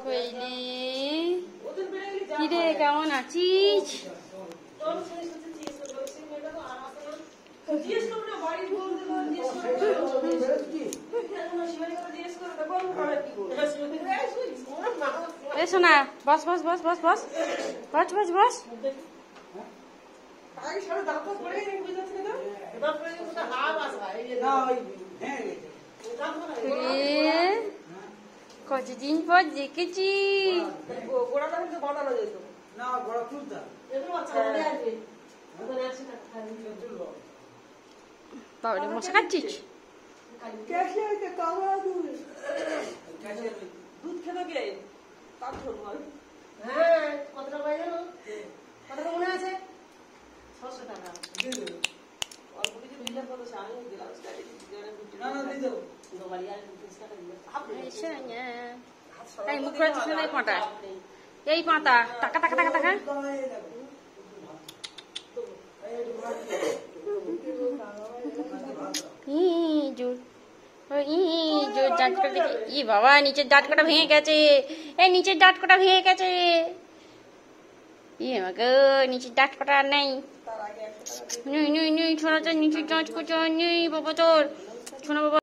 কইলি কিরে কেমন আছিস? এ শোনা, বস বস বস বস বস বস বস বস। কতদিন পর দেখেছি। বাবা মশা খাচ্ছিস? দুধ খেতে গে হ্যাঁ কত টাকা পাই জানো? কত টাকা মনে আছে? 600 টাকা অল্প কিছু দিলে কত আমি দিলাম এই মুখ করে এই পাতা, এই পাতা টাকা টাকা টাকা টাকা। ই বাবা নিচের ডাটকাটা ভেঙে গেছে, এই নিচের ডাটকাটা ভেঙে গেছে। নিচের ডাটকাটা আর নেই। ছোনা নিচের ডাটকাটা নেই বাবা তোর। ছোনা বাবা